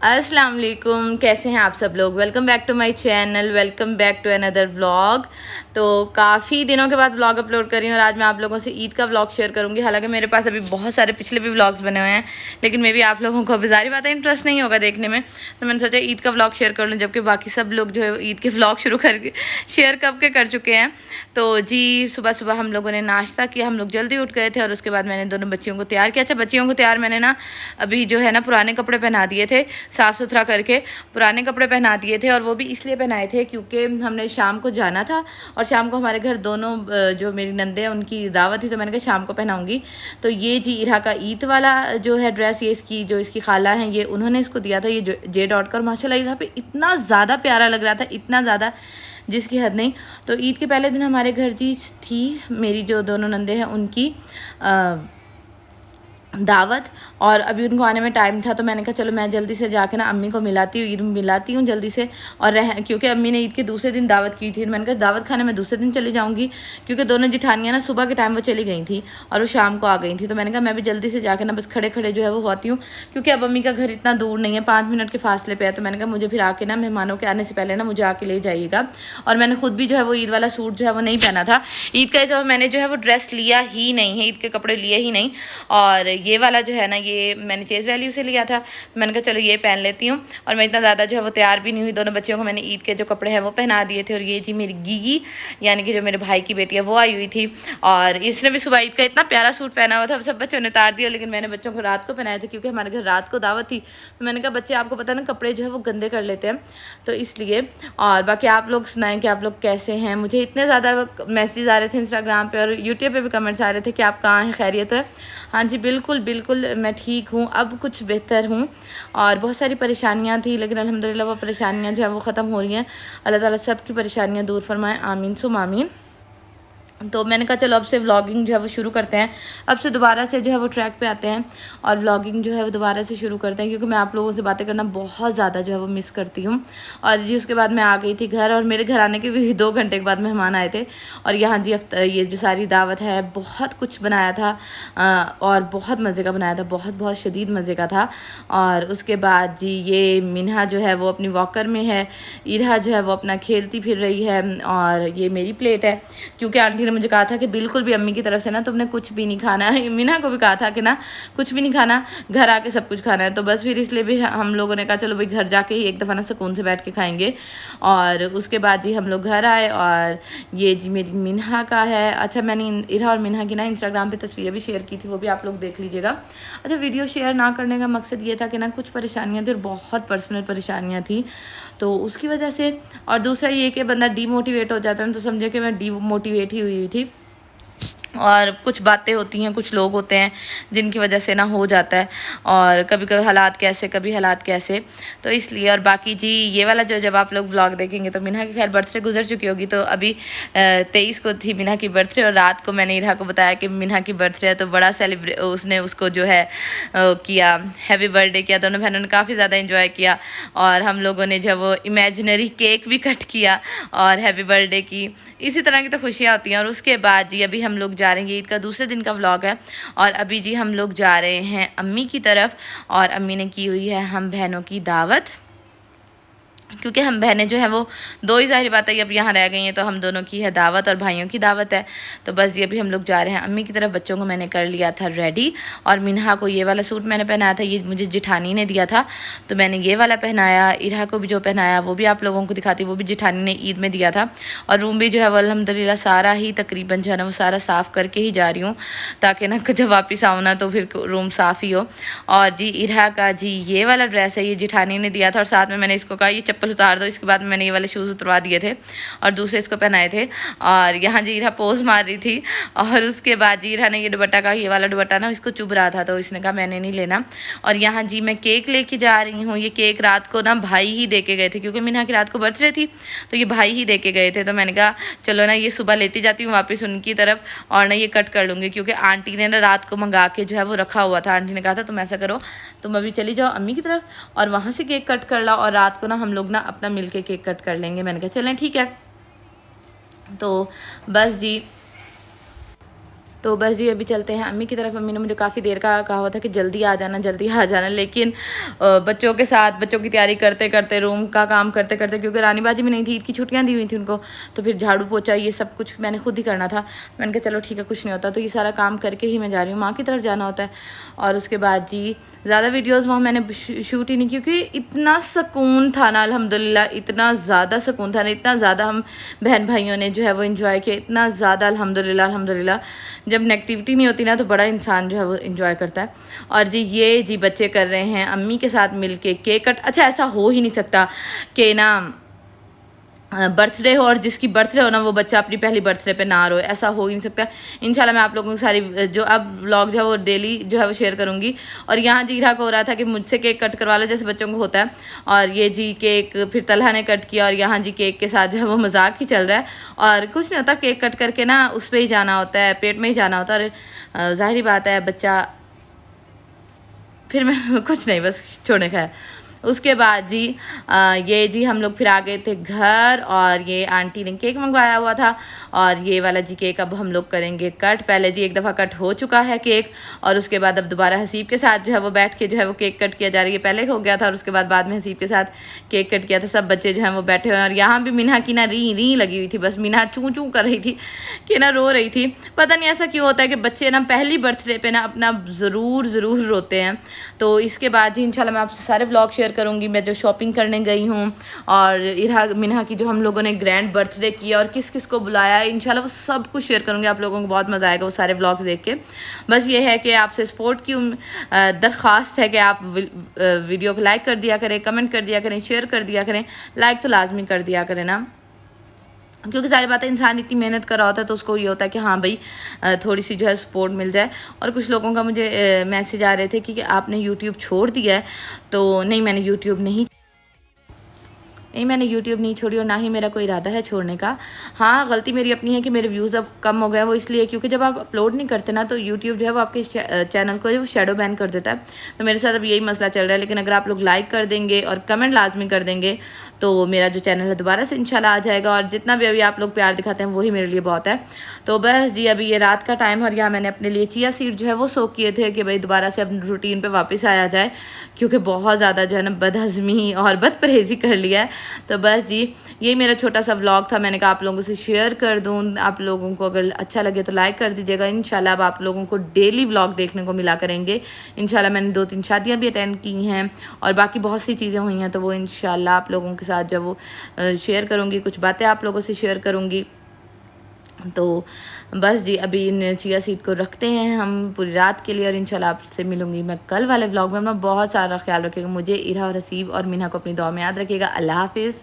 अस्सलाम वालेकुम, कैसे हैं आप सब लोग। Welcome back to my channel, welcome back to another vlog. तो काफ़ी दिनों के बाद व्लॉग अपलोड कर रही हूँ और आज मैं आप लोगों से ईद का व्लॉग शेयर करूँगी। हालांकि मेरे पास अभी बहुत सारे पिछले भी व्लॉग्स बने हुए हैं, लेकिन मे भी आप लोगों को ज़ाहिर बात है इंटरेस्ट नहीं होगा देखने में, तो मैंने सोचा ईद का व्लॉग शेयर कर लूँ, जबकि बाकी सब लोग जो है ईद के व्लॉग शुरू कर शेयर कब के कर चुके हैं। तो जी सुबह सुबह हम लोगों ने नाश्ता किया, हम लोग जल्दी उठ गए थे और उसके बाद मैंने दोनों बच्चियों को तैयार किया। अच्छा, बच्चियों को तैयार मैंने ना अभी जो है ना पुराने कपड़े पहना दिए थे, साफ़ सुथरा करके पुराने कपड़े पहना दिए थे। और वो भी इसलिए पहनाए थे क्योंकि हमने शाम को जाना था और शाम को हमारे घर दोनों जो मेरी नंदे हैं उनकी दावत थी, तो मैंने कहा शाम को पहनाऊंगी। तो ये जी इरा का ईद वाला जो है ड्रेस, ये इसकी जो इसकी खाला है ये उन्होंने इसको दिया था, ये जो जे.कर। माशाल्लाह इरा पे इतना ज़्यादा प्यारा लग रहा था, इतना ज़्यादा जिसकी हद नहीं। तो ईद के पहले दिन हमारे घर जी थी मेरी जो दोनों नंदे हैं उनकी दावत, और अभी उनको आने में टाइम था, तो मैंने कहा चलो मैं जल्दी से जाके ना अम्मी को मिलाती हूँ, ईद मिलाती हूँ जल्दी से। और क्योंकि अम्मी ने ईद के दूसरे दिन दावत की थी, तो मैंने कहा दावत खाने में दूसरे दिन चली जाऊँगी, क्योंकि दोनों जिठानियाँ ना सुबह के टाइम वो चली गई थी और वो शाम को आ गई थी। तो मैंने कहा मैं भी जल्दी से जाके ना बस खड़े खड़े जो है वो होती हूँ, क्योंकि अब अम्मी का घर इतना दूर नहीं है, 5 मिनट के फासले पे है। तो मैंने कहा मुझे फिर आके ना मेहमानों के आने से पहले ना मुझे आके ले जाइएगा। और मैंने खुद भी जो है वो ईद वाला सूट जो है वो नहीं पहना था ईद का, जो मैंने जो है वो ड्रेस लिया ही नहीं है, ईद के कपड़े लिए ही नहीं। और ये वाला जो है ना ये मैंने चेज़ वैल्यू से लिया था, तो मैंने कहा चलो ये पहन लेती हूँ। और मैं इतना ज़्यादा जो है वो तैयार भी नहीं हुई, दोनों बच्चियों को मैंने ईद के जो कपड़े हैं वो पहना दिए थे। और ये जी मेरी गीगी यानी कि जो मेरे भाई की बेटी है वो आई हुई थी, और इसने भी सुबह ईद का इतना प्यारा सूट पहना हुआ था। सब बच्चों ने उतार दिया, लेकिन मैंने बच्चों को रात को पहनाए थे क्योंकि हमारे घर रात को दावत थी। तो मैंने कहा बच्चे आपको पता ना कपड़े जो है वो गंदे कर लेते हैं, तो इसलिए। और बाकी आप लोग सुनाएं कि आप लोग कैसे हैं। मुझे इतने ज़्यादा मैसेज आ रहे थे इंस्टाग्राम पे और यूट्यूब पे भी कमेंट्स आ रहे थे कि आप कहाँ हैं, खैरियत है। हाँ जी बिल्कुल बिल्कुल मैं ठीक हूँ, अब कुछ बेहतर हूँ। और बहुत सारी परेशानियाँ थी, लेकिन अल्हम्दुलिल्लाह वो परेशानियाँ जो है वो ख़त्म हो रही हैं। अल्लाह ताला सब की परेशानियाँ दूर फरमाए, आमीन सुम आमीन। तो मैंने कहा चलो अब से व्लॉगिंग जो है वो शुरू करते हैं, अब से दोबारा से जो है वो ट्रैक पे आते हैं और व्लॉगिंग जो है वो दोबारा से शुरू करते हैं, क्योंकि मैं आप लोगों से बातें करना बहुत ज़्यादा जो है वो मिस करती हूँ। और जी उसके बाद मैं आ गई थी घर, और मेरे घर आने के भी 2 घंटे के बाद मेहमान आए थे। और यहाँ जी ये जो सारी दावत है बहुत कुछ बनाया था, और बहुत मज़े का बनाया था, बहुत बहुत शदीद मज़े का था। और उसके बाद जी ये मिन्हा जो है वो अपनी वॉकर में है, इरा जो है वो अपना खेलती फिर रही है, और ये मेरी प्लेट है, क्योंकि आंटी ने मुझे कहा था कि बिल्कुल भी अम्मी की तरफ से ना तुमने कुछ भी नहीं खाना है। मीना को भी कहा था कि ना कुछ भी नहीं खाना, घर आके सब कुछ खाना है। तो बस फिर इसलिए भी हम लोगों ने कहा चलो भाई घर जाके ही एक दफ़ा ना सुकून से बैठ के खाएंगे। और उसके बाद जी हम लोग घर आए, और ये जी मेरी मिन्हा का है। अच्छा, मैंने इरा और मिन्हा की ना इंस्टाग्राम पे तस्वीरें भी शेयर की थी, वो भी आप लोग देख लीजिएगा। अच्छा, वीडियो शेयर ना करने का मकसद ये था कि ना कुछ परेशानियाँ थी और बहुत पर्सनल परेशानियाँ थी, तो उसकी वजह से। और दूसरा ये कि बंदा डीमोटिवेट हो जाता है, तो समझे कि मैं डीमोटिवेट ही हुई थी। और कुछ बातें होती हैं, कुछ लोग होते हैं जिनकी वजह से ना हो जाता है, और कभी कभी हालात कैसे, कभी हालात कैसे, तो इसलिए। और बाकी जी ये वाला जो जब आप लोग व्लॉग देखेंगे तो मिन्हा की खैर बर्थडे गुजर चुकी होगी, तो अभी 23 को थी मिन्हा की बर्थडे, और रात को मैंने इरा को बताया कि मिन्हा की बर्थडे है, तो बड़ा उसने उसको जो है किया, हैप्पी बर्थडे किया। दोनों बहनों ने काफ़ी ज़्यादा इंजॉय किया, और हम लोगों ने जब वो इमेजिनरी केक भी कट किया और हैप्पी बर्थडे की। इसी तरह की तो खुशियाँ होती हैं। और उसके बाद जी अभी हम लोग जा रहे हैं, ईद का दूसरे दिन का व्लॉग है, और अभी जी हम लोग जा रहे हैं अम्मी की तरफ, और अम्मी ने की हुई है हम बहनों की दावत, क्योंकि हम बहनें जो हैं वो 2 ही, ज़ाहिर बात है अब यहाँ रह गई हैं, तो हम दोनों की है दावत और भाइयों की दावत है। तो बस ये अभी हम लोग जा रहे हैं अम्मी की तरफ। बच्चों को मैंने कर लिया था रेडी, और मिन्हा को ये वाला सूट मैंने पहनाया था, ये मुझे जिठानी ने दिया था, तो मैंने ये वाला पहनाया। इरा को भी जो पहनाया वो भी आप लोगों को दिखाती, वो भी जिठानी ने ईद में दिया था। और रूम भी जो है वो अल्हम्दुलिल्लाह सारा ही तकरीबन जो है ना वो सारा साफ़ करके ही जा रही हूँ, ताकि ना जब वापस आऊँ ना तो फिर रूम साफ़ ही हो। और जी इरा का जी ये वाला ड्रेस है, ये जिठानी ने दिया था, और साथ में मैंने इसको कहा ये चप्पल उतार दो। इसके बाद मैंने ये वाले शूज़ उतरवा दिए थे और दूसरे इसको पहनाए थे। और यहाँ जी इरा पोज मार रही थी, और उसके बाद जी इरा ने ये दुपट्टा का, ये वाला दुपट्टा ना इसको चुभ रहा था, तो इसने कहा मैंने नहीं लेना। और यहाँ जी मैं केक लेके जा रही हूँ। ये केक रात को ना भाई ही दे के गए थे, क्योंकि मिन्हा की रात को बर्थडे थी, तो ये भाई ही दे के गए थे। तो मैंने कहा चलो ना ये सुबह लेती जाती हूँ वापस उनकी तरफ, और ना ये कट कर लूँगी, क्योंकि आंटी ने ना रात को मंगा के जो है वो रखा हुआ था। आंटी ने कहा था तुम ऐसा करो, तुम अभी चली जाओ अम्मी की तरफ और वहाँ से केक कट कर लाओ, और रात को ना हम लोग ना अपना मिल के केक कट कर लेंगे। मैंने कहा चलें ठीक है। तो बस जी तो बस जी अभी चलते हैं अम्मी की तरफ। अम्मी ने मुझे काफ़ी देर का कहा हुआ था कि जल्दी आ जाना जल्दी आ जाना, लेकिन बच्चों के साथ बच्चों की तैयारी करते करते रूम का काम करते करते, क्योंकि रानी बाजी भी नहीं थी, ईद की छुट्टियां दी हुई थी उनको, तो फिर झाड़ू पोछा ये सब कुछ मैंने खुद ही करना था। मैंने कहा चलो ठीक है कुछ नहीं होता, तो ये सारा काम करके ही मैं जा रही हूँ, माँ की तरफ जाना होता है। और उसके बाद जी ज़्यादा वीडियोस वहाँ मैंने शूट ही नहीं, क्योंकि इतना सुकून था ना अल्हम्दुलिल्लाह, इतना ज़्यादा सुकून था ना, इतना ज़्यादा हम बहन भाइयों ने जो है वो इन्जॉय किया, इतना ज़्यादा अल्हम्दुलिल्लाह अल्हम्दुलिल्लाह। जब नेगेटिविटी नहीं होती ना तो बड़ा इंसान जो है वो इन्जॉय करता है। और जी ये जी बच्चे कर रहे हैं अम्मी के साथ मिल के केक कट। अच्छा ऐसा हो ही नहीं सकता कि ना बर्थडे हो और जिसकी बर्थडे हो ना वो बच्चा अपनी पहली बर्थडे पे ना रोए, ऐसा हो ही नहीं सकता। इंशाल्लाह मैं आप लोगों की सारी जो अब व्लॉग जो है वो डेली जो है वो शेयर करूँगी। और यहाँ जी इरा को हो रहा था कि मुझसे केक कट करवा लो जैसे बच्चों को होता है, और ये जी केक फिर तलहा ने कट किया, और यहाँ जी केक के साथ जो है वो मजाक ही चल रहा है। और कुछ नहीं होता, केक कट करके ना उस पर ही जाना होता है, पेट में ही जाना होता है। और जाहिर बात है बच्चा, फिर मैं कुछ नहीं बस छोड़ने का है। उसके बाद जी ये जी हम लोग फिर आ गए थे घर, और ये आंटी ने केक मंगवाया हुआ था, और ये वाला जी केक अब हम लोग करेंगे कट। पहले जी एक दफ़ा कट हो चुका है केक, और उसके बाद अब दोबारा हसीब के साथ जो है वो बैठ के जो है वो केक कट किया जा रही है। पहले हो गया था और उसके बाद में हसीब के साथ केक कट किया था। सब बच्चे जो हैं वो बैठे हुए हैं, और यहाँ भी मिन्हा की ना री लगी हुई थी, बस मिन्हा चूँ चूँ कर रही थी कि ना रो रही थी। पता नहीं ऐसा क्यों होता है कि बच्चे ना पहली बर्थडे पे ना अपना ज़रूर रोते हैं। तो इसके बाद जी इंशाल्लाह मैं आपसे सारे व्लॉग शेयर करूँगी, मैं जो शॉपिंग करने गई हूँ, और इरा मिन्हा की जो हम लोगों ने ग्रैंड बर्थडे किया और किस किस को बुलाया है, इंशाल्लाह वो सब कुछ शेयर करूँगी। आप लोगों को बहुत मज़ा आएगा वो सारे व्लॉग्स देख के। बस ये है कि आपसे सपोर्ट की दरख्वास्त है कि आप वीडियो को लाइक कर दिया करें, कमेंट कर दिया करें, शेयर कर दिया करें। लाइक तो लाजमी कर दिया करें ना, क्योंकि सारी बात है इंसान इतनी मेहनत कर रहा होता है तो उसको ये होता है कि हाँ भाई थोड़ी सी जो है सपोर्ट मिल जाए। और कुछ लोगों का मुझे मैसेज आ रहे थे कि आपने यूट्यूब छोड़ दिया है, तो नहीं मैंने यूट्यूब नहीं छोड़ी, और ना ही मेरा कोई इरादा है छोड़ने का। हाँ गलती मेरी अपनी है कि मेरे व्यूज़ अब कम हो गए, वो इसलिए क्योंकि जब आप अपलोड नहीं करते ना तो यूट्यूब जो है वो आपके चैनल को जो शैडो बैन कर देता है। तो मेरे साथ अब यही मसला चल रहा है, लेकिन अगर आप लोग लाइक कर देंगे और कमेंट लाजमी कर देंगे तो मेरा जो चैनल है दोबारा से इंशाल्लाह आ जाएगा। और जितना भी अभी आप लोग प्यार दिखाते हैं वही मेरे लिए बहुत है। तो बस जी अभी ये रात का टाइम, और यहाँ मैंने अपने लिए चिया सीड जो है वो सोक किए थे कि भाई दोबारा से अपनी रूटीन पे वापस आया जाए, क्योंकि बहुत ज़्यादा जो है ना बदहज़मी और बदपरहेज़ी कर लिया है। तो बस जी यही मेरा छोटा सा व्लॉग था, मैंने कहा आप लोगों से शेयर कर दूँ। आप लोगों को अगर अच्छा लगे तो लाइक कर दीजिएगा। इंशाल्लाह अब आप लोगों को डेली व्लॉग देखने को मिला करेंगे। इंशाल्लाह मैंने 2-3 शादियाँ भी अटेंड की हैं, और बाकी बहुत सी चीज़ें हुई हैं, तो वो इंशाल्लाह आप लोगों के साथ जो वो शेयर करूँगी, कुछ बातें आप लोगों से शेयर करूँगी। तो बस जी अभी इन चिया सीड को रखते हैं हम पूरी रात के लिए, और इंशाल्लाह आपसे मिलूंगी मैं कल वाले व्लॉग में। अपना बहुत सारा ख्याल रखिएगा, मुझे इरा और हसीब और मीना को अपनी दुआ में याद रखिएगा। अल्लाह हाफिज़।